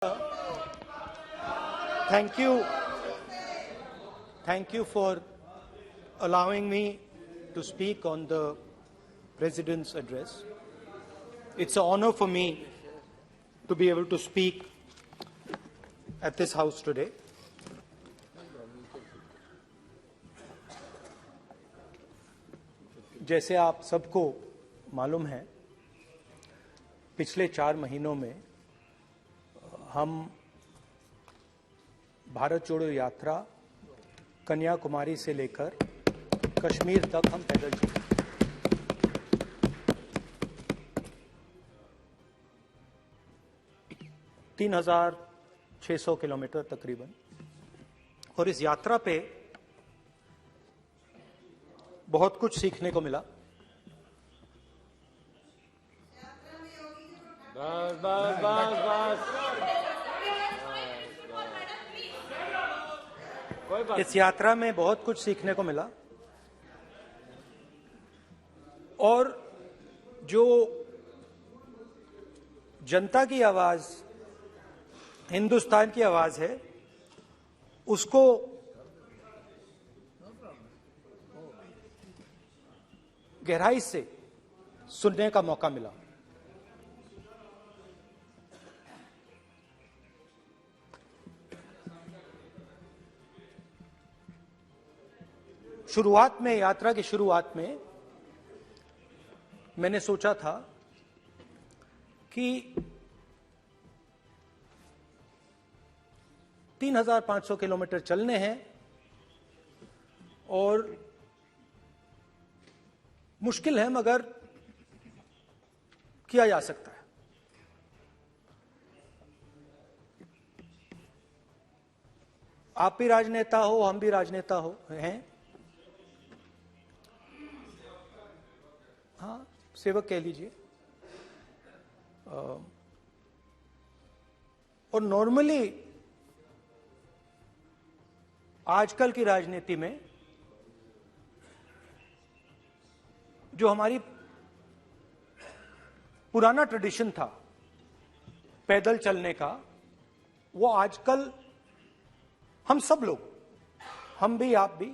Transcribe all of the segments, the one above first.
Thank you for allowing me to speak on the President's address. It's an honor for me to be able to speak at this House today. जैसे आप सबको मालूम है, पिछले 4 महीनों में हम भारत जोड़ो यात्रा कन्याकुमारी से लेकर कश्मीर तक हम पैदल चले। तीन 3,600 किलोमीटर तकरीबन। और इस यात्रा पे बहुत कुछ सीखने को मिला। इस यात्रा में बहुत कुछ सीखने को मिला और जो जनता की आवाज, हिंदुस्तान की आवाज है, उसको गहराई से सुनने का मौका मिला। शुरुआत में, यात्रा की शुरुआत में मैंने सोचा था कि 3,500 किलोमीटर चलने हैं और मुश्किल है मगर किया जा सकता है। आप भी राजनेता हो, हम भी राजनेता हो हैं। हाँ, सेवक कह लीजिए। और नॉर्मली आजकल की राजनीति में जो हमारी पुराना ट्रेडिशन था पैदल चलने का, वो आजकल हम सब लोग, हम भी आप भी,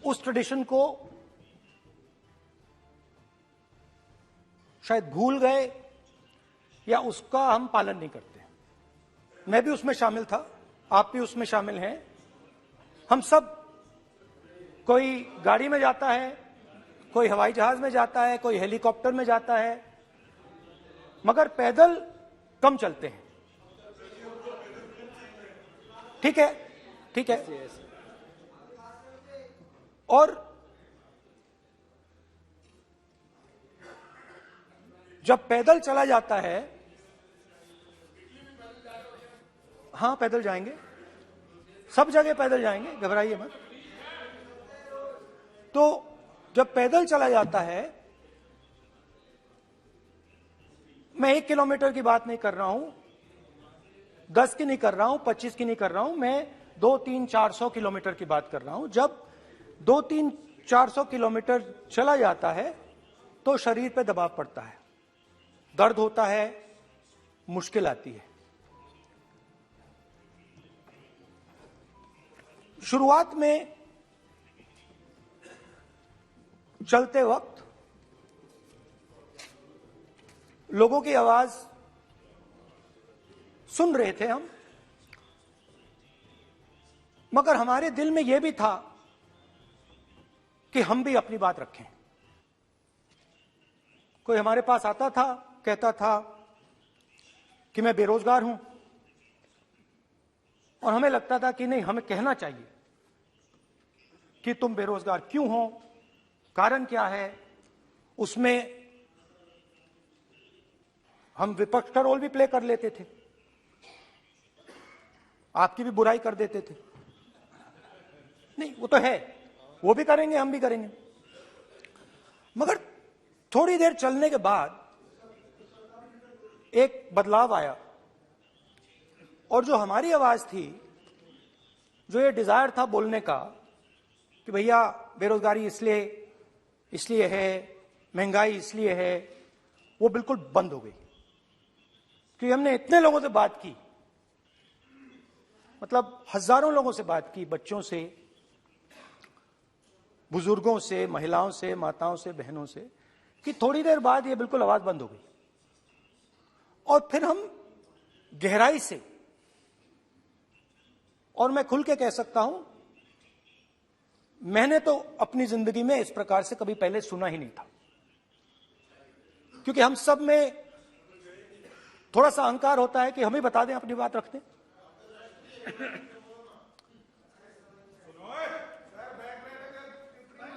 उस ट्रेडिशन को शायद भूल गए या उसका हम पालन नहीं करते। मैं भी उसमें शामिल था, आप भी उसमें शामिल हैं। हम सब, कोई गाड़ी में जाता है, कोई हवाई जहाज में जाता है, कोई हेलीकॉप्टर में जाता है, मगर पैदल कम चलते हैं। ठीक है, ठीक है। और जब पैदल चला जाता है, हाँ पैदल जाएंगे, सब जगह पैदल जाएंगे, घबराइए मत। तो जब पैदल चला जाता है, मैं 1 किलोमीटर की बात नहीं कर रहा हूं, 10 की नहीं कर रहा हूं, 25 की नहीं कर रहा हूं, मैं 200-300-400 किलोमीटर की बात कर रहा हूं। जब 200-300-400 किलोमीटर चला जाता है तो शरीर पे दबाव पड़ता है, दर्द होता है, मुश्किल आती है। शुरुआत में चलते वक्त लोगों की आवाज सुन रहे थे हम, मगर हमारे दिल में यह भी था कि हम भी अपनी बात रखें। कोई हमारे पास आता था, कहता था कि मैं बेरोजगार हूं, और हमें लगता था कि नहीं, हमें कहना चाहिए कि तुम बेरोजगार क्यों हो, कारण क्या है। उसमें हम विपक्ष का रोल भी प्ले कर लेते थे, आपकी भी बुराई कर देते थे। नहीं, वो तो है, वो भी करेंगे, हम भी करेंगे। मगर थोड़ी देर चलने के बाद एक बदलाव आया, और जो हमारी आवाज थी, जो ये डिजायर था बोलने का कि भैया बेरोजगारी इसलिए है, महंगाई इसलिए है, वो बिल्कुल बंद हो गई। कि हमने इतने लोगों से बात की, मतलब हजारों लोगों से बात की, बच्चों से, बुजुर्गों से, महिलाओं से, माताओं से, बहनों से, कि थोड़ी देर बाद ये बिल्कुल आवाज बंद हो गई। और फिर हम गहराई से, और मैं खुल के कह सकता हूं, मैंने तो अपनी जिंदगी में इस प्रकार से कभी पहले सुना ही नहीं था। क्योंकि हम सब में थोड़ा सा अहंकार होता है कि हम ही बता दें, अपनी बात रख दें।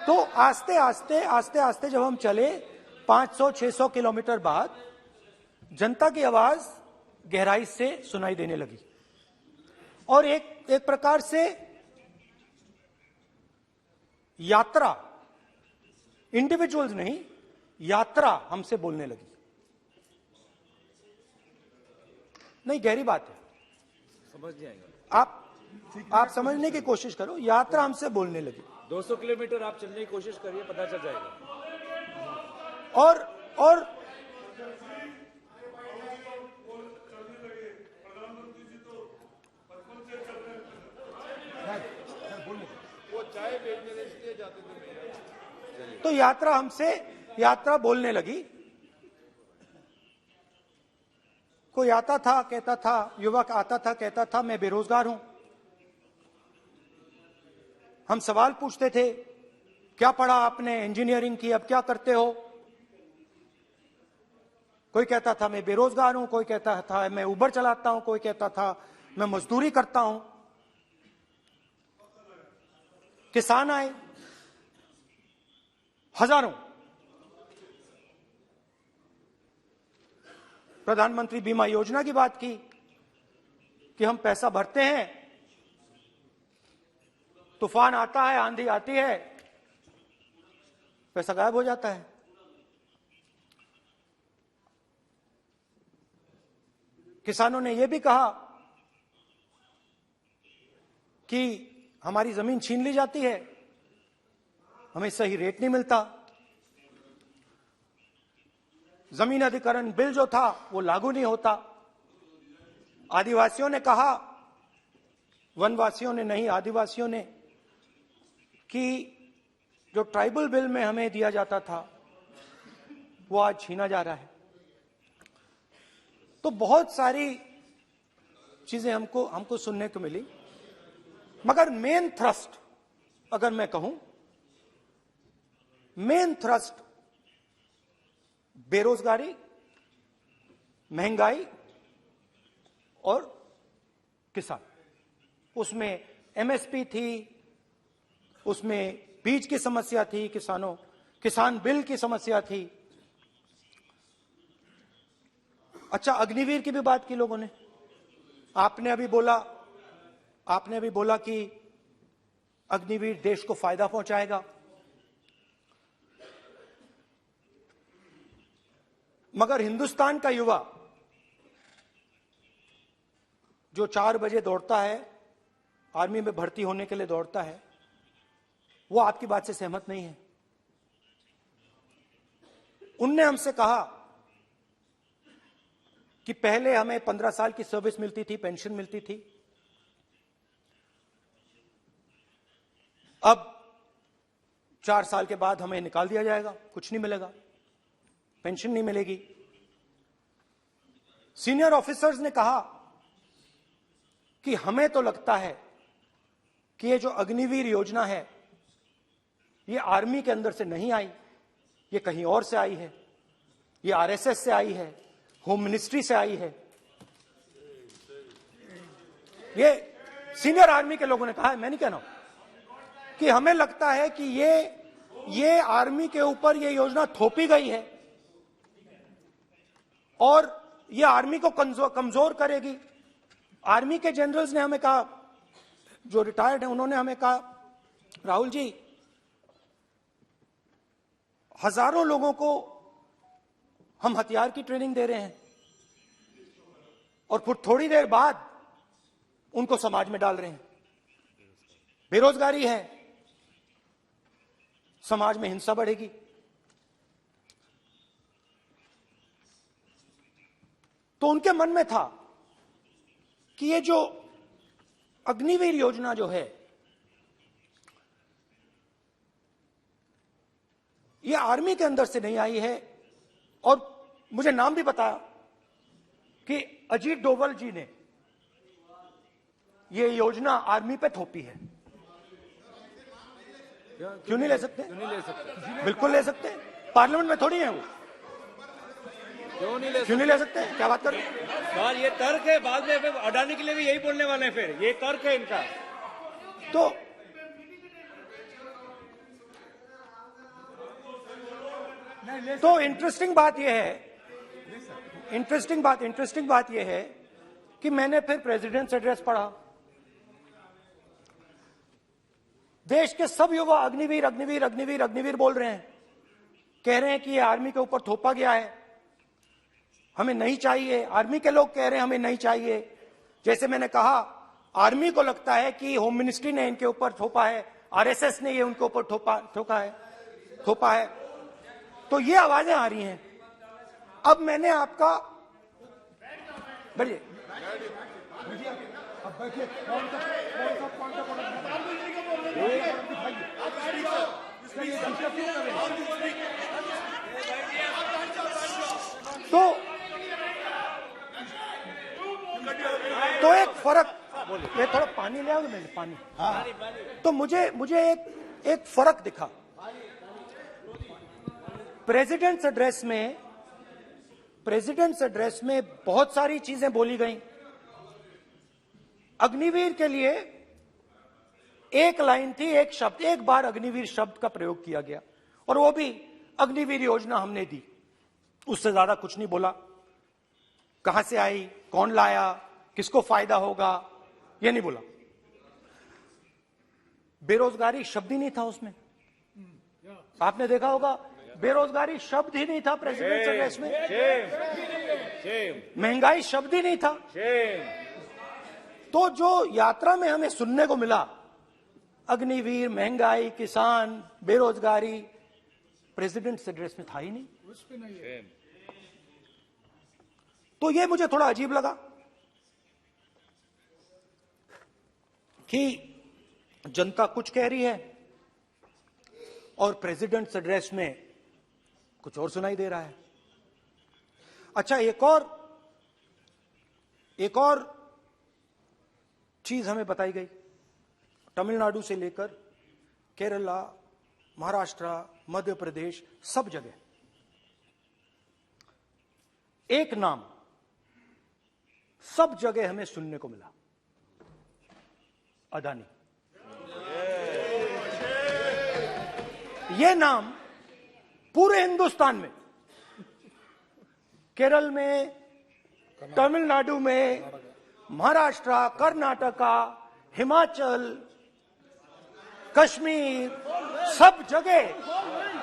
तो आस्ते आस्ते जब हम चले 500-600 किलोमीटर बाद, जनता की आवाज गहराई से सुनाई देने लगी। और एक प्रकार से यात्रा, इंडिविजुअल्स नहीं, यात्रा हमसे बोलने लगी। नहीं, गहरी बात है, समझ नहीं आएगा। आप समझने की कोशिश करो। यात्रा हमसे बोलने लगी। 200 किलोमीटर आप चलने की कोशिश करिए, पता चल जाएगा। और वो चाय बेचने इसलिए जाते थे। तो यात्रा बोलने लगी। कोई आता था, कहता था, युवक आता था, कहता था मैं बेरोजगार हूं। हम सवाल पूछते थे, क्या पढ़ा आपने? इंजीनियरिंग की, अब क्या करते हो? कोई कहता था मैं बेरोजगार हूं, कोई कहता था मैं उबर चलाता हूं, कोई कहता था मैं मजदूरी करता हूं। किसान आए हजारों। प्रधानमंत्री बीमा योजना की बात की कि हम पैसा भरते हैं, तूफान आता है, आंधी आती है, पैसा गायब हो जाता है। किसानों ने यह भी कहा कि हमारी जमीन छीन ली जाती है, हमें सही रेट नहीं मिलता। जमीन अधिग्रहण बिल जो था वो लागू नहीं होता। आदिवासियों ने कहा, वनवासियों ने नहीं, आदिवासियों ने, कि जो ट्राइबल बिल में हमें दिया जाता था वो आज छीना जा रहा है। तो बहुत सारी चीजें हमको सुनने को मिली। मगर मेन थ्रस्ट, अगर मैं कहूं, मेन थ्रस्ट बेरोजगारी, महंगाई और किसान। उसमें एमएसपी थी, उसमें बीज की समस्या थी, किसान बिल की समस्या थी। अच्छा, अग्निवीर की भी बात की लोगों ने। आपने अभी बोला कि अग्निवीर देश को फायदा पहुंचाएगा। मगर हिंदुस्तान का युवा जो 4 बजे दौड़ता है, आर्मी में भर्ती होने के लिए दौड़ता है, वो आपकी बात से सहमत नहीं है। उनने हमसे कहा कि पहले हमें 15 साल की सर्विस मिलती थी, पेंशन मिलती थी, अब 4 साल के बाद हमें निकाल दिया जाएगा, कुछ नहीं मिलेगा, पेंशन नहीं मिलेगी। सीनियर ऑफिसर्स ने कहा कि हमें तो लगता है कि ये जो अग्निवीर योजना है ये आर्मी के अंदर से नहीं आई, ये कहीं और से आई है, ये आरएसएस से आई है, होम मिनिस्ट्री से आई है। ये सीनियर आर्मी के लोगों ने कहा है, मैं नहीं कह रहा हूं, कि हमें लगता है कि ये आर्मी के ऊपर ये योजना थोपी गई है और ये आर्मी को कमजोर करेगी। आर्मी के जनरल्स ने हमें कहा, जो रिटायर्ड हैं, उन्होंने हमें कहा, राहुल जी, हजारों लोगों को हम हथियार की ट्रेनिंग दे रहे हैं और फिर थोड़ी देर बाद उनको समाज में डाल रहे हैं। बेरोजगारी है, समाज में हिंसा बढ़ेगी। तो उनके मन में था कि ये जो अग्निवीर योजना जो है, ये आर्मी के अंदर से नहीं आई है। और मुझे नाम भी बताया कि अजीत डोभाल जी ने ये योजना आर्मी पे थोपी है। क्यों नहीं ले सकते? क्यों नहीं ले सकते? बिल्कुल ले सकते हैं, पार्लियामेंट में थोड़ी है वो। क्यों नहीं ले क्यों नहीं ले सकते? क्या बात कर रहे हैं? सवाल ये तर्क है, बाद में फिर अडानी के लिए भी यही बोलने वाले हैं, फिर ये तर्क है इनका। तो इंटरेस्टिंग बात यह है कि मैंने फिर प्रेसिडेंट्स एड्रेस पढ़ा। देश के सब युवा अग्निवीर अग्निवीर अग्निवीर अग्निवीर बोल रहे हैं, कह रहे हैं कि ये आर्मी के ऊपर थोपा गया है, हमें नहीं चाहिए। आर्मी के लोग कह रहे हैं हमें नहीं चाहिए। जैसे मैंने कहा, आर्मी को लगता है कि होम मिनिस्ट्री ने इनके ऊपर थोपा है, आरएसएस ने ये उनके ऊपर थोपा है। तो ये आवाजें आ रही हैं। अब मैंने आपका बैठिए, अब बैठिए, तो एक फर्क, ये थोड़ा पानी ले आओगे? मैंने पानी, तो मुझे एक फर्क दिखा। प्रेसिडेंट्स एड्रेस में बहुत सारी चीजें बोली गई। अग्निवीर के लिए एक लाइन थी, एक शब्द, एक बार अग्निवीर शब्द का प्रयोग किया गया, और वो भी अग्निवीर योजना हमने दी। उससे ज्यादा कुछ नहीं बोला। कहां से आई, कौन लाया, किसको फायदा होगा, ये नहीं बोला। बेरोजगारी शब्द ही नहीं था उसमें। आपने देखा होगा, बेरोजगारी शब्द ही नहीं था प्रेसिडेंट एड्रेस में। महंगाई शब्द ही नहीं था। तो जो यात्रा में हमें सुनने को मिला, अग्निवीर, महंगाई, किसान, बेरोजगारी, प्रेसिडेंट एड्रेस में था ही नहीं। तो ये मुझे थोड़ा अजीब लगा कि जनता कुछ कह रही है और प्रेसिडेंट एड्रेस में कुछ और सुनाई दे रहा है। अच्छा, एक और चीज हमें बताई गई। तमिलनाडु से लेकर केरला, महाराष्ट्र, मध्य प्रदेश, सब जगह एक नाम सब जगह हमें सुनने को मिला, अदानी। यह नाम पूरे हिंदुस्तान में, केरल में, तमिलनाडु में, महाराष्ट्र, कर्नाटका, हिमाचल, कश्मीर, सब जगह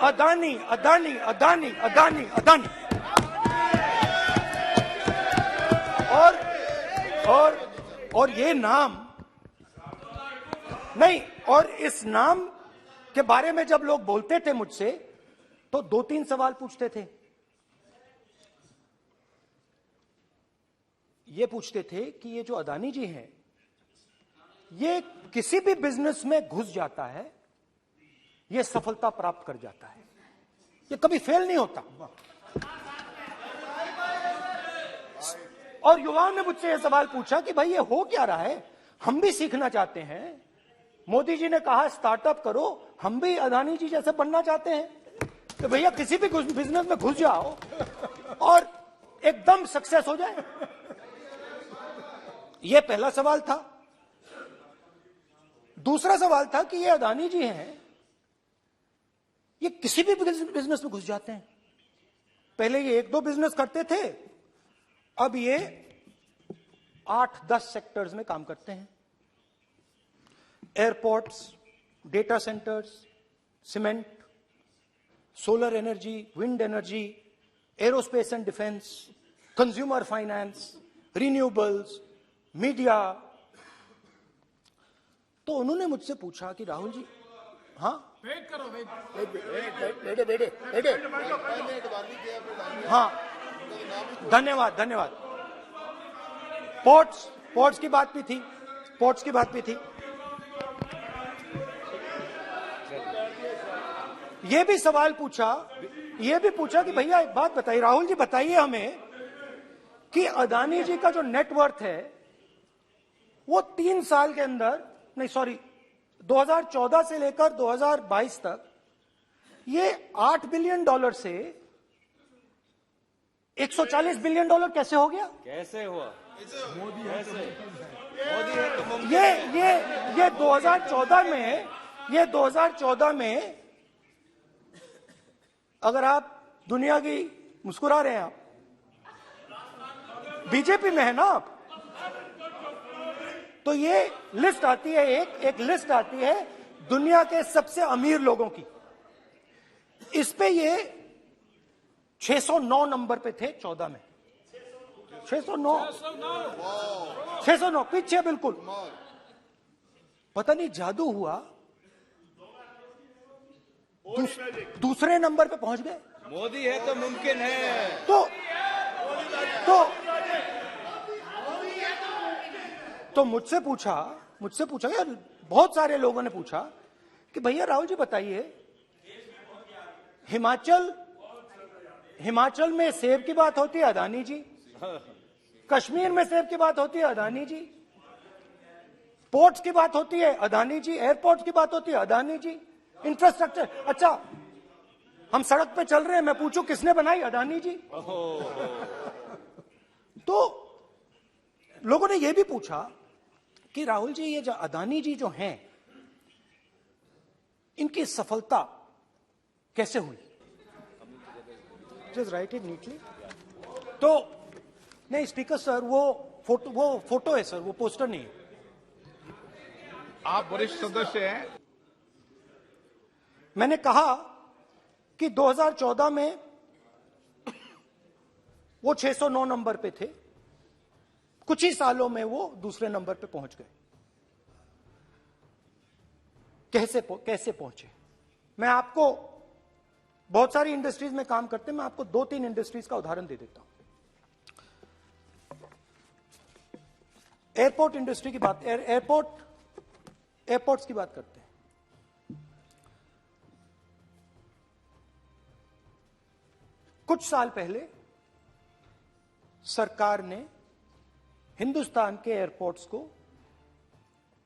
अदानी अदानी अदानी अदानी अदानी। और ये नाम नहीं, और इस नाम के बारे में जब लोग बोलते थे मुझसे, तो 2-3 सवाल पूछते थे। ये पूछते थे कि ये जो अदानी जी हैं, ये किसी भी बिजनेस में घुस जाता है, ये सफलता प्राप्त कर जाता है, ये कभी फेल नहीं होता। और युवाओं ने मुझसे यह सवाल पूछा कि भाई ये हो क्या रहा है, हम भी सीखना चाहते हैं। मोदी जी ने कहा स्टार्टअप करो, हम भी अदानी जी जैसे बनना चाहते हैं। तो भैया किसी भी बिजनेस में घुस जाओ और एकदम सक्सेस हो जाए। यह पहला सवाल था। दूसरा सवाल था कि ये अदानी जी हैं, ये किसी भी बिजनेस में घुस जाते हैं। पहले ये 1-2 बिजनेस करते थे, अब ये 8-10 सेक्टर्स में काम करते हैं। Airports, data centres, cement, solar energy, wind energy, aerospace and defence, consumer finance, renewables, media. तो उन्होंने मुझसे पूछा कि राहुल जी, हाँ वेट करो, बेटे हाँ, धन्यवाद। पोर्ट्स की बात भी थी, पोर्ट्स की बात भी थी। ये भी सवाल पूछा, ये भी पूछा कि भैया एक बात बताइए, राहुल जी बताइए हमें कि अदानी जी का जो नेटवर्थ है वो 3 साल के अंदर, नहीं सॉरी 2014 से लेकर 2022 तक ये $8 बिलियन से $140 बिलियन कैसे हो गया? कैसे हुआ? मोदी है तो ये 2014 में अगर आप दुनिया की, मुस्कुरा रहे हैं आप, बीजेपी में है ना आप, तो ये लिस्ट आती है, एक लिस्ट आती है दुनिया के सबसे अमीर लोगों की। इस पे ये 609 नंबर पे थे 14 में, 609 पीछे बिल्कुल। पता नहीं जादू हुआ, दूसरे नंबर पे पहुंच गए। मोदी है तो मुमकिन है। तो मुझसे पूछा यार, बहुत सारे लोगों ने पूछा कि भैया राहुल जी बताइए, हिमाचल में सेब की बात होती है अदानी जी, कश्मीर में सेब की बात होती है अदानी जी, पोर्ट्स की बात होती है अदानी जी, एयरपोर्ट्स की बात होती है अदानी जी, इंफ्रास्ट्रक्चर, अच्छा हम सड़क पे चल रहे हैं, मैं पूछूं किसने बनाई? अदानी जी। तो लोगों ने यह भी पूछा कि राहुल जी ये जो अदानी जी जो हैं, इनकी सफलता कैसे हुई? Just right it neatly. तो नहीं स्पीकर सर, वो फोटो है सर, वो पोस्टर नहीं है। आप वरिष्ठ सदस्य हैं। मैंने कहा कि 2014 में वो 609 नंबर पे थे, कुछ ही सालों में वो दूसरे नंबर पे पहुंच गए। कैसे पहुंचे? मैं आपको, बहुत सारी इंडस्ट्रीज में काम करते हैं, मैं आपको 2-3 इंडस्ट्रीज का उदाहरण दे देता हूं। एयरपोर्ट इंडस्ट्री की बात, एयरपोर्ट्स की बात करते हैं। कुछ साल पहले सरकार ने हिंदुस्तान के एयरपोर्ट्स को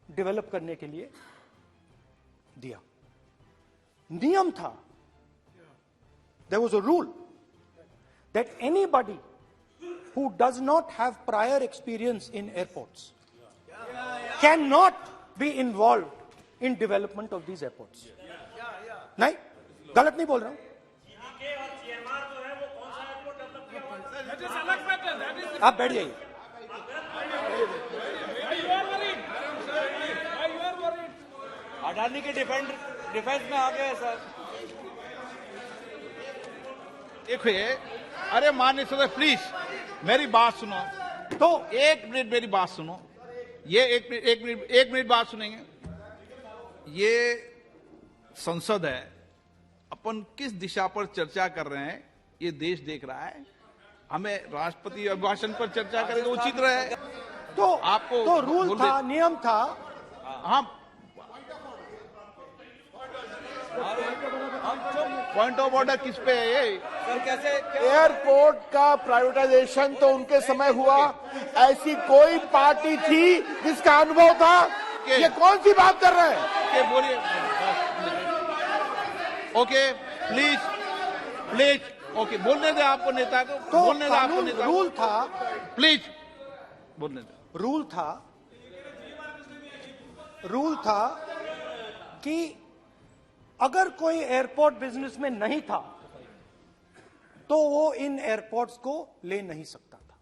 डेवलप करने के लिए दिया। नियम था, there was a rule that anybody who does not have prior experience in airports cannot be involved in development of these airports. नहीं, गलत नहीं बोल रहा हूं। आप बैठ जाइए। अडानी के डिफेंस में आ गए सर। देखिए, अरे माननीय सदस्य प्लीज मेरी बात सुनो। तो 1 मिनट मेरी बात सुनो। ये एक मिनट बात सुनेंगे। ये संसद है, अपन किस दिशा पर चर्चा कर रहे हैं ये देश देख रहा है। हमें राष्ट्रपति अभिभाषण पर चर्चा करें तो उचित रहे। तो आपको तो रूल था, नियम था। हाँ, पॉइंट ऑफ ऑर्डर किस पे है ये? सर कैसे एयरपोर्ट का प्राइवेटाइजेशन तो उनके समय हुआ, ऐसी कोई पार्टी थी जिसका अनुभव था? ये कौन सी बात कर रहे हैं? बोलिए। ओके प्लीज ओके, बोलने दे आपको नेता को, तो बोलने दे आपको नेता को। रूल था, प्लीज बोलने दे। रूल था कि अगर कोई एयरपोर्ट बिजनेस में नहीं था तो वो इन एयरपोर्ट्स को ले नहीं सकता था।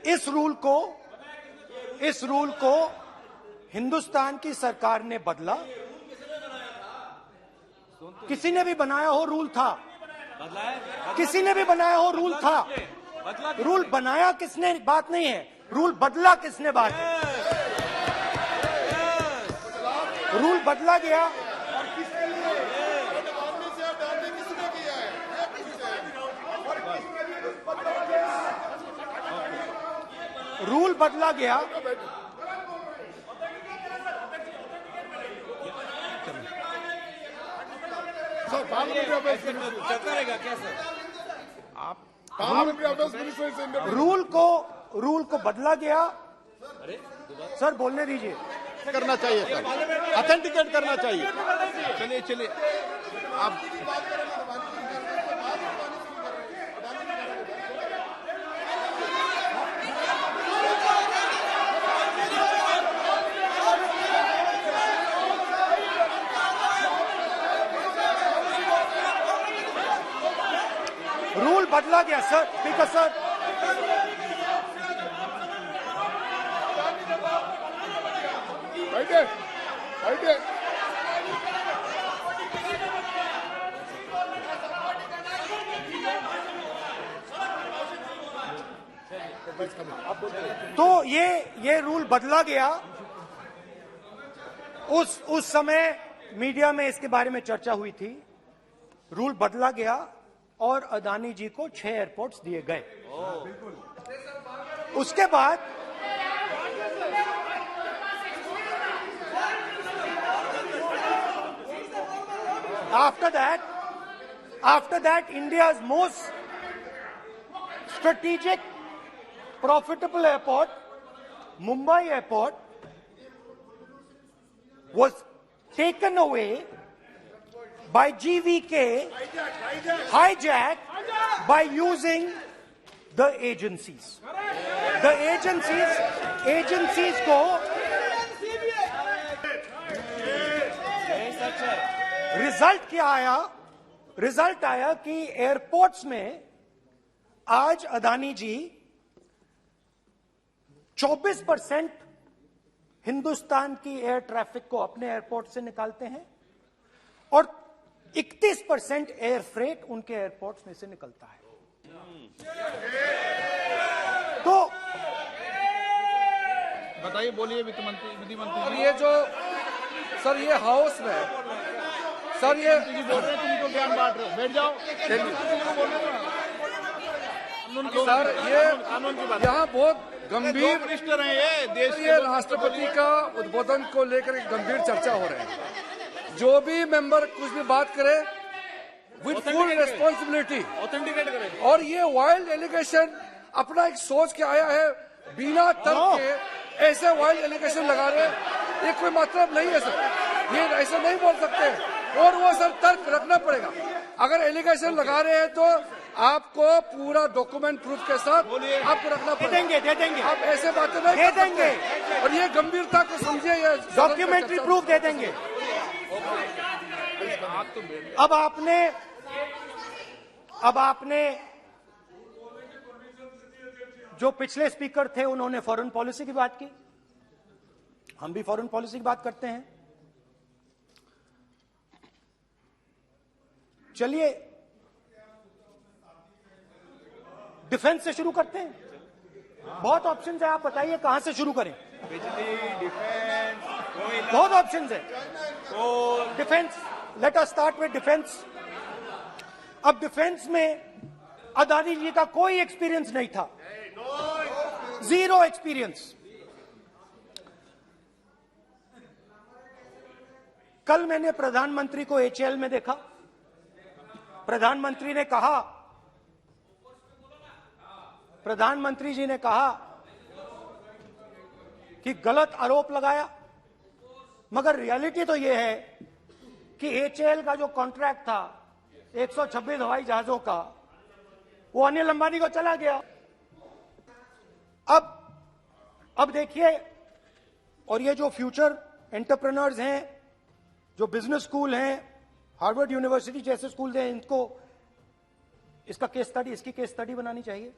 इस रूल को हिंदुस्तान की सरकार ने बदला। किसी ने भी बनाया हो रूल था, किसी ने भी बनाया हो रूल था। रूल बनाया किसने बात नहीं है, रूल बदला किसने बात है। रूल बदला गया। रूल बदला गया। सर पार्लियामेंट्री अफेयर्स चलता रहेगा क्या सर? पार्लियामेंट्री अफेयर्स मिनिस्टर से रूल को बदला गया। सर बोलने दीजिए। करना चाहिए सर, ऑथेंटिकेट करना चाहिए। चलिए चलिए आप रूल बदला गया सर, स्पीकर सर। बैठे बैठे तो ये रूल बदला गया। उस समय मीडिया में इसके बारे में चर्चा हुई थी। रूल बदला गया और अदानी जी को 6 एयरपोर्ट्स दिए गए। उसके बाद after that India's most strategic profitable airport, Mumbai airport, was taken away by GVK, hijacked by using the agencies. The agencies को रिजल्ट आया कि एयरपोर्ट्स में आज अदानी जी 24% हिंदुस्तान की एयर ट्रैफिक को अपने एयरपोर्ट से निकालते हैं और 31% एयर फ्रेट उनके एयरपोर्ट्स में से निकलता है। तो बताइए, बोलिए विधि मंत्री। और ये जो सर ये हाउस में सर ये बोल रहे हैं, तुम तो ज्ञान बांट रहे हो, बैठ जाओ। सर ये यहाँ बहुत गंभीर मिनिस्टर हैं ये देश ये राष्ट्रपति का उद्बोधन को लेकर एक गंभीर चर्चा हो रही है। जो भी मेंबर कुछ भी बात करे विद फुल रिस्पॉन्सिबिलिटी ऑथेंटिकेट करें। और ये वाइल्ड एलिगेशन अपना एक सोच के आया है, बिना तर्क के ऐसे वाइल्ड एलिगेशन लगा रहे, ये कोई मतलब नहीं है सर। ये ऐसे नहीं बोल सकते और वो सर तर्क रखना पड़ेगा। अगर एलिगेशन लगा रहे हैं तो आपको पूरा डॉक्यूमेंट प्रूफ के साथ आपको रखना पड़ेगा। दे देंगे आप ऐसे बातें नहीं दे कर सकते। देंगे। और ये गंभीरता को समझिए, ये डॉक्यूमेंट्री प्रूफ दे देंगे। अब आपने जो पिछले स्पीकर थे उन्होंने फॉरेन पॉलिसी की बात की, हम भी फॉरेन पॉलिसी की बात करते हैं। चलिए डिफेंस से शुरू करते हैं। बहुत ऑप्शंस है, आप बताइए कहां से शुरू करें। बिजली, डिफेंस, बहुत ऑप्शंस है। Defence, let us start with defence. अब डिफेंस में अदानी जी का कोई एक्सपीरियंस नहीं था, जीरो एक्सपीरियंस। कल मैंने प्रधानमंत्री को एचएएल में देखा। प्रधानमंत्री जी ने कहा कि गलत आरोप लगाया, मगर रियलिटी तो यह है कि एचएएल का जो कॉन्ट्रैक्ट था 126 हवाई जहाजों का, वो अनिल अंबानी को चला गया। अब देखिए, और ये जो फ्यूचर एंटरप्रेन्योर्स हैं, जो बिजनेस स्कूल हैं, हार्वर्ड यूनिवर्सिटी जैसे स्कूल हैं, इनको इसका केस स्टडी, इसकी केस स्टडी बनानी चाहिए,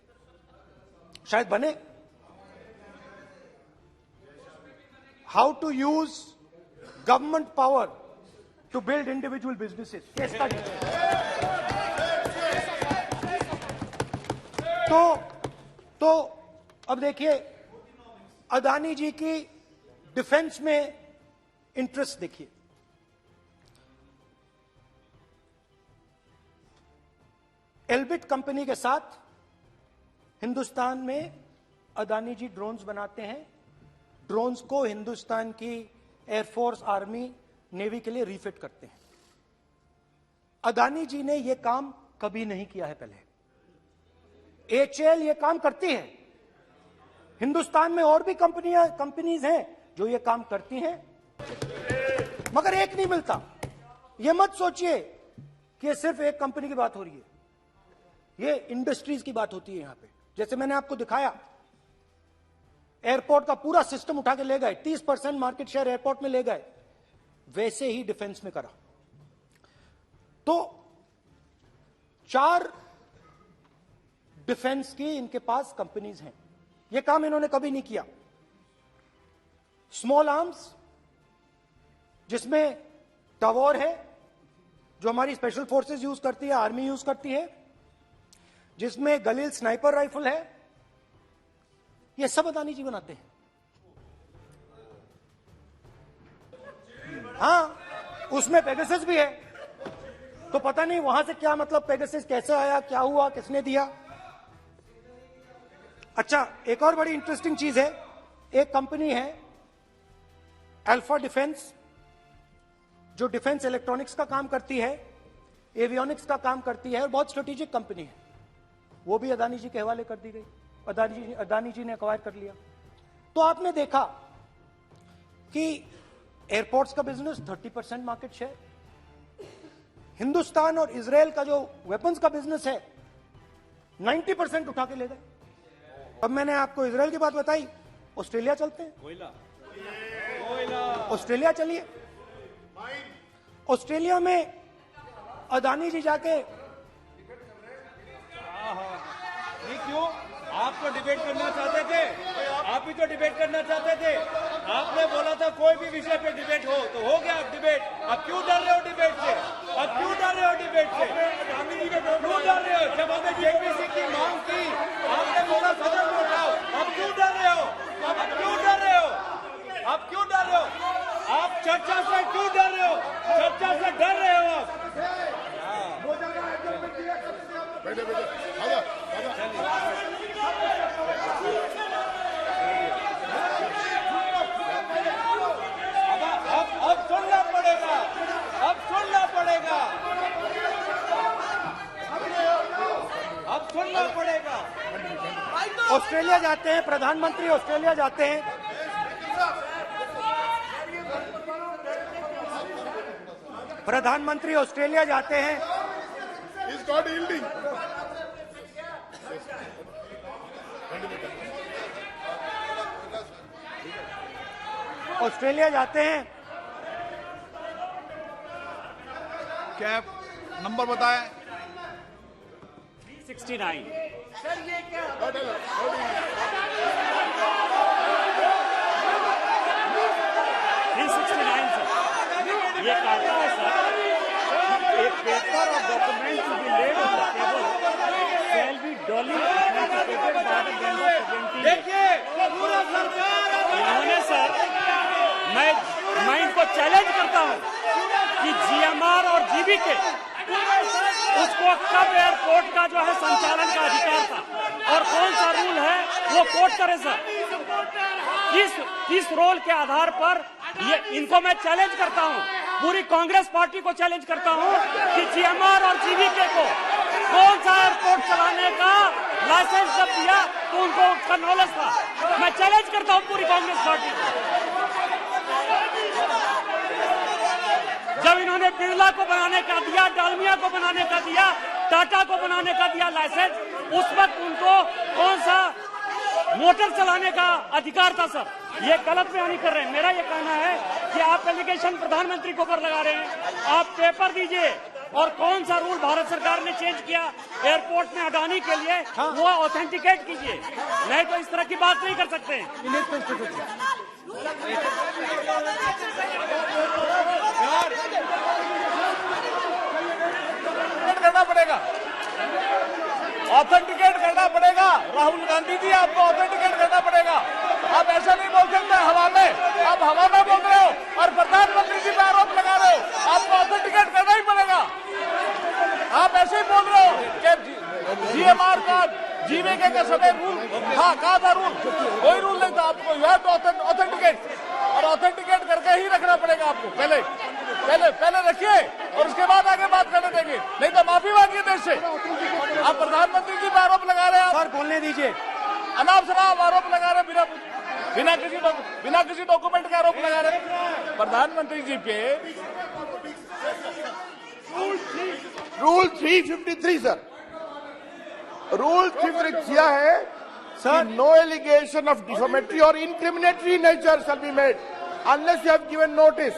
शायद बने। How to use government power to build individual businesses, case study. तो अब देखिए, अदानी जी की डिफेंस में इंटरेस्ट देखिए। एल्बिट कंपनी के साथ हिंदुस्तान में अदानी जी ड्रोन्स बनाते हैं, ड्रोन्स को हिंदुस्तान की एयरफोर्स, आर्मी, नेवी के लिए रिफिट करते हैं। अदानी जी ने यह काम कभी नहीं किया है पहले। एचएएल ये काम करती है। हिंदुस्तान में और भी कंपनीज हैं जो ये काम करती हैं, मगर एक नहीं मिलता। ये मत सोचिए कि सिर्फ एक कंपनी की बात हो रही है, ये इंडस्ट्रीज की बात होती है यहां पे। जैसे मैंने आपको दिखाया, एयरपोर्ट का पूरा सिस्टम उठा के ले गए, 30% मार्केट शेयर एयरपोर्ट में ले गए, वैसे ही डिफेंस में करा। तो 4 डिफेंस की इनके पास कंपनीज हैं, यह काम इन्होंने कभी नहीं किया। स्मॉल आर्म्स, जिसमें टवॉर है जो हमारी स्पेशल फोर्सेस यूज करती है, आर्मी यूज करती है, जिसमें गलील स्नाइपर राइफल है, ये सब अदानी जी बनाते हैं। हां, उसमें पेगासस भी है, तो पता नहीं वहां से क्या मतलब, पेगासस कैसे आया, क्या हुआ, किसने दिया। अच्छा, एक और बड़ी इंटरेस्टिंग चीज है, एक कंपनी है अल्फा डिफेंस, जो डिफेंस इलेक्ट्रॉनिक्स का काम करती है, एवियोनिक्स का काम करती है, और बहुत स्ट्रेटेजिक कंपनी है। वो भी अदानी जी के हवाले कर दी गई, अदानी जी ने एक्वायर कर लिया। तो आपने देखा कि एयरपोर्ट्स का बिजनेस 30% मार्केट शेयर, हिंदुस्तान और इजराइल का जो वेपन्स का बिजनेस है 90% उठा के ले गए। अब मैंने आपको इजराइल की बात बताई, ऑस्ट्रेलिया चलते हैं। ऑस्ट्रेलिया चलिए, ऑस्ट्रेलिया में अदानी जी जाके, नहीं क्यों, आप तो डिबेट करना चाहते थे, आप भी तो डिबेट करना चाहते थे। आपने बोला था कोई भी विषय पे डिबेट हो, तो हो गया अब डिबेट। अब क्यों डर रहे हो डिबेट से? अब क्यों डर रहे हो डिबेट से? क्यों डर रहे हो? जब हमने जेपीसी की मांग की, आपने बोला सदन में उठाओ। अब क्यों डर रहे हो? अब क्यों डर रहे हो? अब क्यों डर रहे हो? आप चर्चा से क्यों डर रहे हो? चर्चा से डर रहे हो आप? अब सुनना पड़ेगा, अब सुनना पड़ेगा, अब सुनना पड़ेगा। ऑस्ट्रेलिया जाते हैं, प्रधानमंत्री ऑस्ट्रेलिया जाते हैं, प्रधानमंत्री ऑस्ट्रेलिया जाते हैं, ऑस्ट्रेलिया जाते हैं। क्या नंबर बताएं? 369। सर ये क्या 369 सर, ये कहता है सर, एक पेपर और document to be laid on the table shall be duly authenticated by the member presenting. देखिए पूरा सरकार, इन्होंने सर, मैं इनको चैलेंज करता हूं कि जीएमआर और जीबीके, उसको कब एयरपोर्ट का जो है संचालन का अधिकार था और कौन सा रूल है वो कोट करे सर। किस रोल के आधार पर ये, इनको मैं चैलेंज करता हूं, पूरी कांग्रेस पार्टी को चैलेंज करता हूं कि जीएमआर और जीबीके को कौन सा एयरपोर्ट चलाने का लाइसेंस जब दिया तो उनको उसका नॉलेज था। मैं चैलेंज करता हूं पूरी कांग्रेस पार्टी को। जब इन्होंने बिरला को बनाने का दिया, डालमिया को बनाने का दिया, टाटा को बनाने का दिया लाइसेंस, उस वक्त उनको कौन सा मोटर चलाने का अधिकार था सर? ये गलत बयानी कर रहे हैं। मेरा ये कहना है कि आप एलिगेशन प्रधानमंत्री के ऊपर लगा रहे हैं, आप पेपर दीजिए और कौन सा रूल भारत सरकार ने चेंज किया एयरपोर्ट में अडानी के लिए, वो ऑथेंटिकेट कीजिए, नहीं तो इस तरह की बात नहीं कर सकते हैं। करना पड़ेगा, ऑथेंटिकेट करना पड़ेगा। राहुल गांधी जी, आपको ऑथेंटिकेट करना पड़ेगा। आप ऐसा नहीं बोल सकते हवा में, आप हवा में बोल रहे हो और प्रधानमंत्री जी पे आरोप लगा रहे हो। आपको ऑथेंटिकेट करना ही पड़ेगा। आप ऐसे ही बोल रहे हो कि जीएमआर का जीवीके के समय रूल था, कहा था रूल, कोई रूल नहीं था। आपको यू हैव टू ऑथेंटिकेट, और ऑथेंटिकेट करके ही रखना पड़ेगा आपको। पहले रखिए और उसके बाद आगे बात करने देंगे, नहीं तो माफी मांगिए देश से। आप प्रधानमंत्री जी पर आरोप लगा रहे हैं, सर बोलने दीजिए। अनाप शनाप आरोप लगा रहे हैं, बिना किसी डॉक्यूमेंट के आरोप लगा रहे हैं प्रधानमंत्री जी पे। रूल 353 सर, रूल 353 किया है sir, no allegation of defamatory और incriminatory nature shall be made unless you have given notice.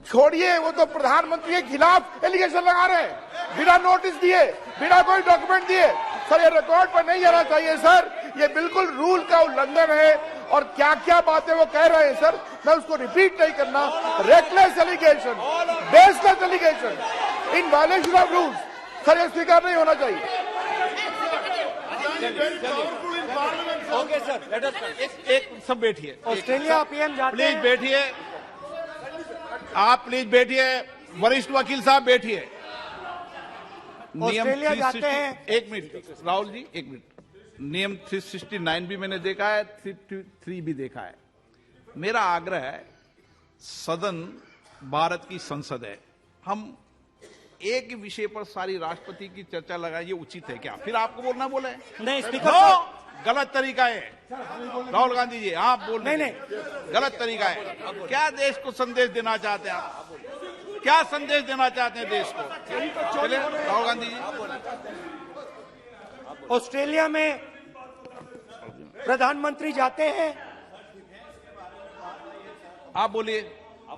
छोड़िए, वो तो प्रधानमंत्री के खिलाफ एलिगेशन लगा रहे हैं बिना नोटिस दिए, बिना कोई डॉक्यूमेंट दिए। सर ये रिकॉर्ड पर नहीं जाना चाहिए सर, ये बिल्कुल रूल का उल्लंघन है। और क्या क्या बातें वो कह रहे हैं सर, मैं उसको रिपीट नहीं करना। Reckless allegation, baseless allegation, in violation of rules, sir ये स्वीकार नहीं होना चाहिए। ओके सर, लेट अस एक सब बैठिए, ऑस्ट्रेलिया पीएम जाते प्लीज हैं। बैठिए, आप प्लीज बैठिए, वरिष्ठ वकील साहब बैठिए। ऑस्ट्रेलिया जाते हैं। एक मिनट राहुल जी, एक मिनट। नियम 369 भी मैंने देखा है, 333 भी देखा है। मेरा आग्रह है, सदन भारत की संसद है, हम एक ही विषय पर सारी राष्ट्रपति की चर्चा लगाए, ये उचित है क्या? फिर आपको बोलना बोले नहीं स्पीकर नो, साहब। गलत तरीका है राहुल गांधी जी, आप बोल नहीं, गलत तरीका है। क्या देश को संदेश देना चाहते हैं आप? क्या संदेश देना चाहते हैं देश को? चलिए राहुल गांधी जी। ऑस्ट्रेलिया में प्रधानमंत्री जाते हैं। आप बोलिए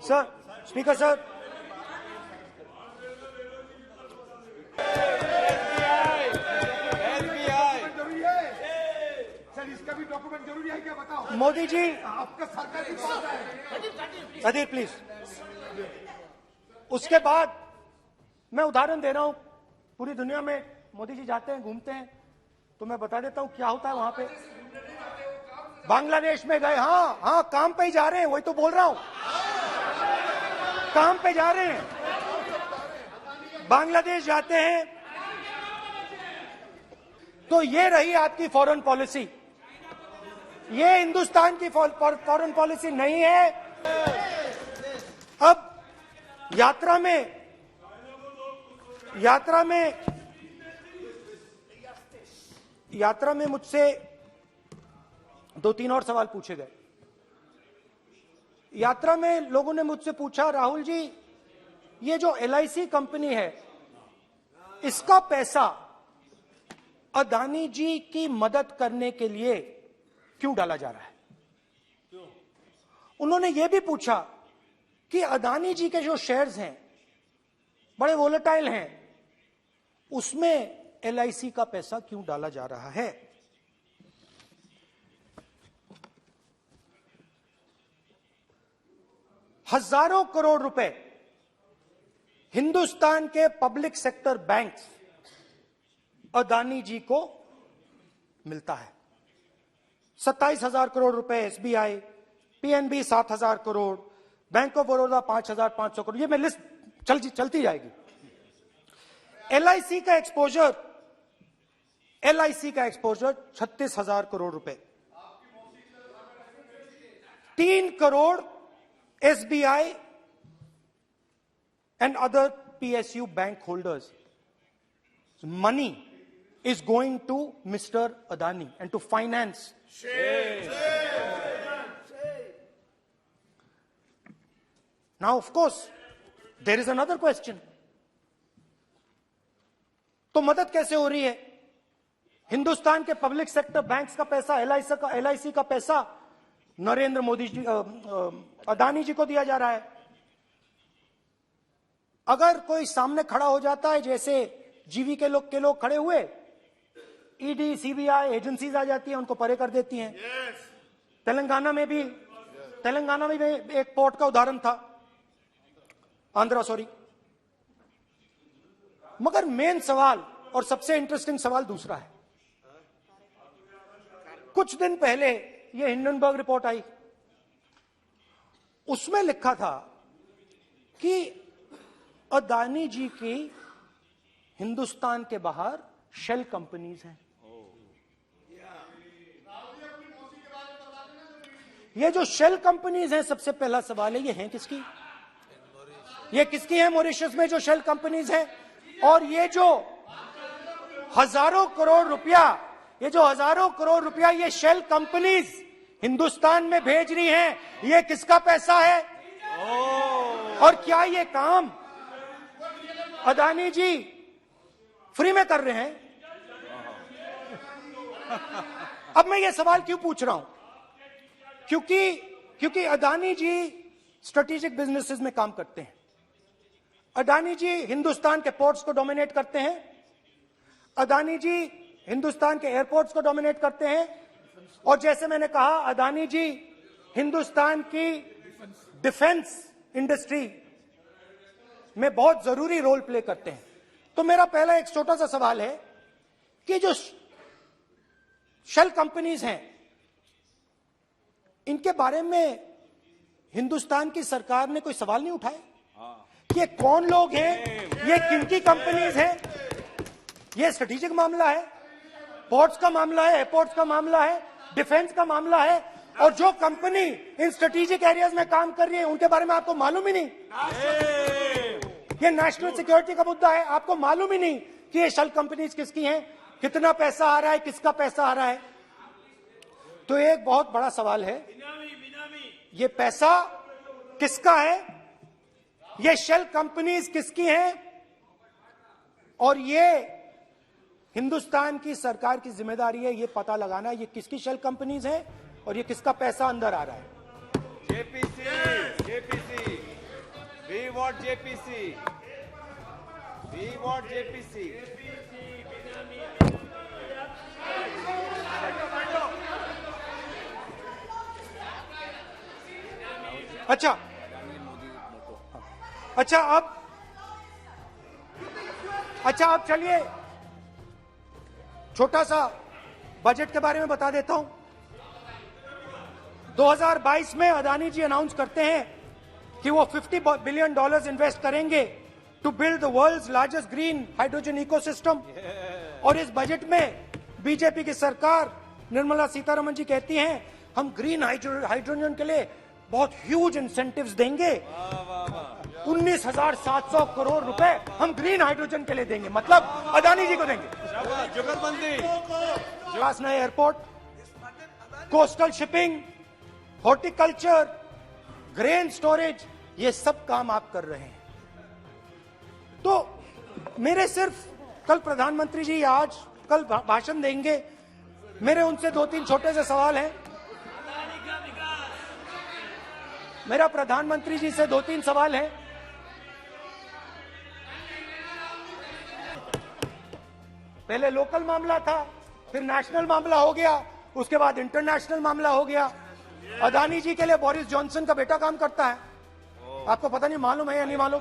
सर, स्पीकर सर, सर इसका भी डॉक्यूमेंट जरूरी है क्या, बताओ। मोदी जी, आपका सरकार की बात है। अधीर प्लीज। उसके बाद मैं उदाहरण दे रहा हूं, पूरी दुनिया में मोदी जी जाते हैं, घूमते हैं, तो मैं बता देता हूं क्या होता है वहां पे। बांग्लादेश में गए, हाँ काम पे ही जा रहे हैं, वही तो बोल रहा हूं, काम पे जा रहे हैं। बांग्लादेश जाते हैं तो ये रही आपकी फॉरेन पॉलिसी। ये हिंदुस्तान की फॉरेन पॉलिसी नहीं है। अब यात्रा में मुझसे 2-3 और सवाल पूछे गए। यात्रा में लोगों ने मुझसे पूछा, राहुल जी ये जो LIC कंपनी है, इसका पैसा अदानी जी की मदद करने के लिए क्यों डाला जा रहा है? उन्होंने यह भी पूछा कि अदानी जी के जो शेयर्स हैं बड़े वोलेटाइल हैं, उसमें LIC का पैसा क्यों डाला जा रहा है? हजारों करोड़ रुपए हिंदुस्तान के पब्लिक सेक्टर बैंक्स अदानी जी को मिलता है। 27,000 करोड़ रुपए SBI, PNB 7,000 crore, bank of Baroda 5,500 crore, ये मैं लिस्ट चलती जाएगी। LIC का एक्सपोजर 36,000 करोड़ रुपए, 3 crore SBI and other PSU bank holders. Money is going to Mr. Adani and to finance. Now, of course, there is another question. तो मदद कैसे हो रही है? हिंदुस्तान के पब्लिक सेक्टर बैंक्स का पैसा, LIC का पैसा नरेंद्र मोदी जी, अदानी जी को दिया जा रहा है। अगर कोई सामने खड़ा हो जाता है, जैसे जीवी के लोग खड़े हुए, ED, CBI एजेंसीज आ जाती हैं, उनको परे कर देती हैं। तेलंगाना में भी एक पोर्ट का उदाहरण था, आंध्रा, सॉरी। मगर मेन सवाल और सबसे इंटरेस्टिंग सवाल दूसरा है। कुछ दिन पहले ये हिंडनबर्ग रिपोर्ट आई, उसमें लिखा था कि अदानी जी की हिंदुस्तान के बाहर शेल कंपनीज हैं। ये जो शेल कंपनीज हैं, सबसे पहला सवाल है, ये हैं किसकी? ये किसकी है मॉरिशस में जो शेल कंपनीज हैं? और ये जो हजारों करोड़ रुपया ये शेल कंपनीज हिंदुस्तान में भेज रही हैं, ये किसका पैसा है? और क्या ये काम अदानी जी फ्री में कर रहे हैं? अब मैं ये सवाल क्यों पूछ रहा हूं? क्योंकि अदानी जी स्ट्रेटेजिक बिजनेसेस में काम करते हैं। अदानी जी हिंदुस्तान के पोर्ट्स को डोमिनेट करते हैं। अदानी जी हिंदुस्तान के एयरपोर्ट्स को डोमिनेट करते हैं। और जैसे मैंने कहा, अदानी जी हिंदुस्तान की डिफेंस इंडस्ट्री में बहुत जरूरी रोल प्ले करते हैं। तो मेरा पहला एक छोटा सा सवाल है कि जो शेल कंपनीज हैं, इनके बारे में हिंदुस्तान की सरकार ने कोई सवाल नहीं उठाया? ये कौन लोग हैं? ये किनकी कंपनीज हैं? ये स्ट्रेटेजिक मामला है, पोर्ट्स का मामला है, एयरपोर्ट्स का मामला है, डिफेंस का मामला है। और जो कंपनी इन स्ट्रेटेजिक एरियाज में काम कर रही है, उनके बारे में आपको मालूम ही नहीं। ये नेशनल सिक्योरिटी का मुद्दा है, आपको मालूम ही नहीं कि ये शेल कंपनीज किसकी हैं, कितना पैसा आ रहा है, किसका पैसा आ रहा है। तो एक बहुत बड़ा सवाल है, ये पैसा किसका है? ये शेल कंपनीज किसकी हैं? और ये हिंदुस्तान की सरकार की जिम्मेदारी है ये पता लगाना ये किसकी शेल कंपनीज हैं और ये किसका पैसा अंदर आ रहा है। JPC, we want JPC. अच्छा अब चलिए छोटा सा बजट के बारे में बता देता हूं। 2022 में अदानी जी अनाउंस करते हैं कि वो $50 बिलियन इन्वेस्ट करेंगे to build the world's largest green hydrogen ecosystem. और इस बजट में बीजेपी की सरकार निर्मला सीतारमण जी कहती हैं हम ग्रीन हाइड्रोजन के लिए बहुत ह्यूज इंसेंटिव्स देंगे, 19,700 करोड़ रुपए हम ग्रीन हाइड्रोजन के लिए देंगे, मतलब अदानी जी को देंगे। नए airport, coastal shipping, horticulture, grain storage, ये सब काम आप कर रहे हैं। तो मेरे सिर्फ कल प्रधानमंत्री जी कल भाषण देंगे, मेरे उनसे 2-3 छोटे से सवाल हैं। मेरा प्रधानमंत्री जी से 2-3 सवाल हैं। पहले लोकल मामला था, फिर नेशनल मामला हो गया, उसके बाद इंटरनेशनल मामला हो गया। अदानी जी के लिए बोरिस जॉनसन का बेटा काम करता है, आपको पता नहीं मालूम है या नहीं मालूम?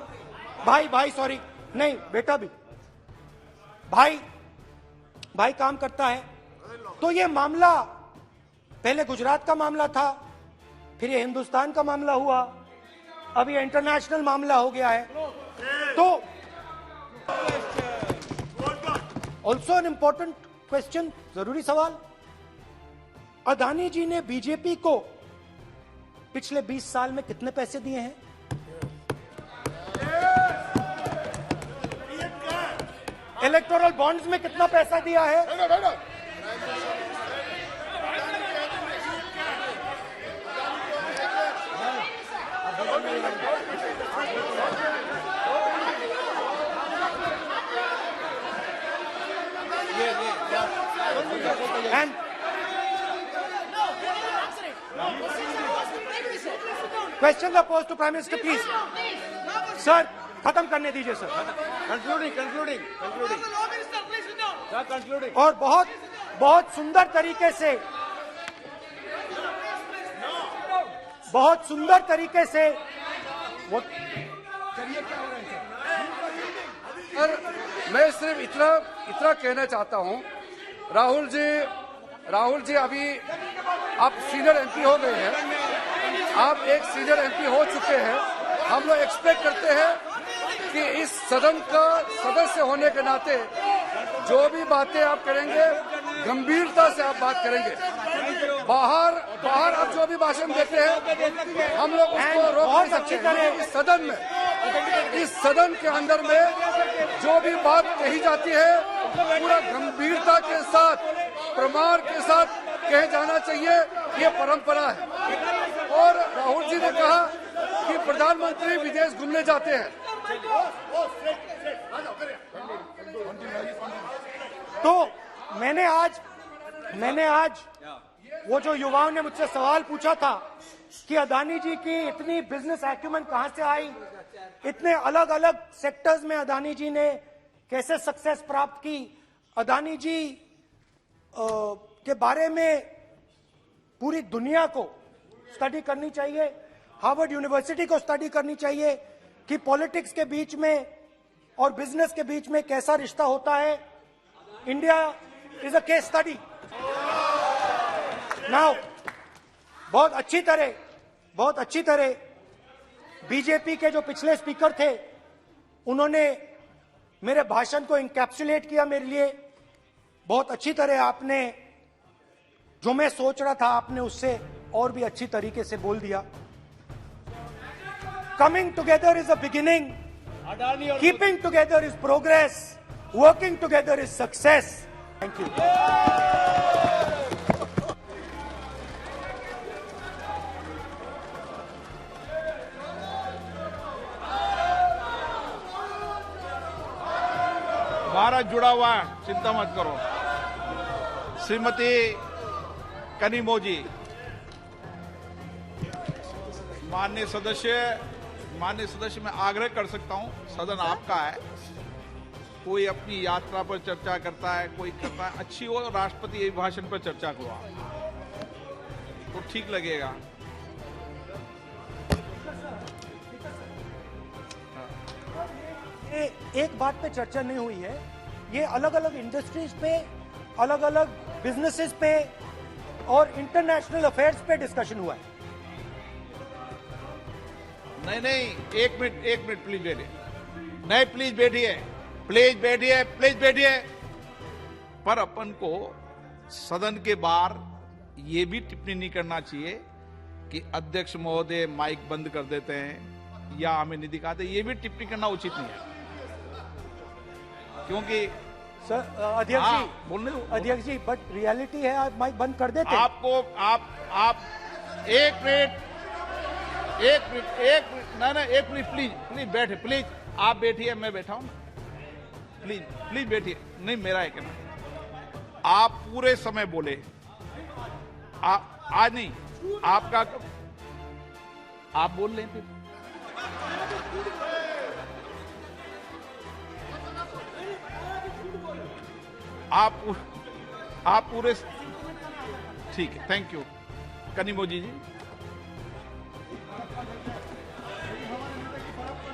भाई सॉरी, नहीं बेटा भी, भाई काम करता है। तो ये मामला पहले गुजरात का मामला था, फिर ये हिंदुस्तान का मामला हुआ, अब ये इंटरनेशनल मामला हो गया है। तो ऑल्सो एन इंपॉर्टेंट क्वेश्चन, जरूरी सवाल, अदानी जी ने बीजेपी को पिछले 20 साल में कितने पैसे दिए हैं? इलेक्टोरल बॉन्ड्स में कितना पैसा दिया है? And questions are posed to Prime Minister, please. Sir, खत्म करने दीजिए सर। Concluding. और बहुत सुंदर तरीके से वो सर, मैं सिर्फ इतना कहना चाहता हूं, राहुल जी अभी आप सीनियर एमपी हो गए हैं, आप एक सीनियर एमपी हो चुके हैं। हम लोग एक्सपेक्ट करते हैं कि इस सदन का सदस्य होने के नाते जो भी बातें आप करेंगे गंभीरता से आप बात करेंगे। बाहर आप जो जो भी भाषण देते हैं हम लोग उसको रोक नहीं सकते हैं। इस सदन के अंदर में जो भी बात कही जाती है पूरा गंभीरता के साथ, प्रमाण के साथ कहे जाना चाहिए, ये परंपरा है। और राहुल जी ने कहा कि प्रधानमंत्री विदेश घूमने जाते हैं, तो मैंने आज वो जो युवाओं ने मुझसे सवाल पूछा था कि अदानी जी की इतनी बिजनेस एक्यूमेंट कहां से आई, इतने अलग अलग सेक्टर्स में अदानी जी ने कैसे सक्सेस प्राप्त की, अदानी जी के बारे में पूरी दुनिया को स्टडी करनी चाहिए, हार्वर्ड यूनिवर्सिटी को स्टडी करनी चाहिए कि पॉलिटिक्स के बीच में और बिजनेस के बीच में कैसा रिश्ता होता है। India is a case study. Now बहुत अच्छी तरह बीजेपी के जो पिछले स्पीकर थे उन्होंने मेरे भाषण को इंकैप्सुलेट किया मेरे लिए बहुत अच्छी तरह। आपने जो मैं सोच रहा था आपने उससे और भी अच्छी तरीके से बोल दिया। Coming together is a beginning, keeping together is progress, working together is success. Thank you. Bharat जुड़ा हुआ है, चिंता मत करो। श्रीमती कनिमोजी, माननीय सदस्य मैं आग्रह कर सकता हूं, सदन आपका है, कोई अपनी यात्रा पर चर्चा करता है, कोई करता है, अच्छी हो राष्ट्रपति अभिभाषण पर चर्चा करो आप, तो ठीक लगेगा। एक बात पे चर्चा नहीं हुई है, ये अलग अलग इंडस्ट्रीज पे, अलग अलग बिजनेसेस पे और इंटरनेशनल अफेयर्स पे डिस्कशन हुआ है। नहीं, एक मिनट प्लीज बैठिए। नहीं, प्लीज बैठिए। पर अपन को सदन के बाहर ये भी टिप्पणी नहीं करना चाहिए कि अध्यक्ष महोदय माइक बंद कर देते हैं या हमें नहीं दिखाते, ये भी टिप्पणी करना उचित नहीं है, क्योंकि सर अध्यक्ष जी बट रियलिटी है, आप माइक बंद कर देते हैं। आप एक मिनट प्लीज बैठे, प्लीज आप बैठिए, मैं बैठा हूं ना, प्लीज बैठिए। नहीं, मेरा है कहना, आप पूरे समय बोले, आज नहीं, आपका आप बोल लें फिर। आप पूरे, ठीक है, थैंक यू कनिमोजी जी।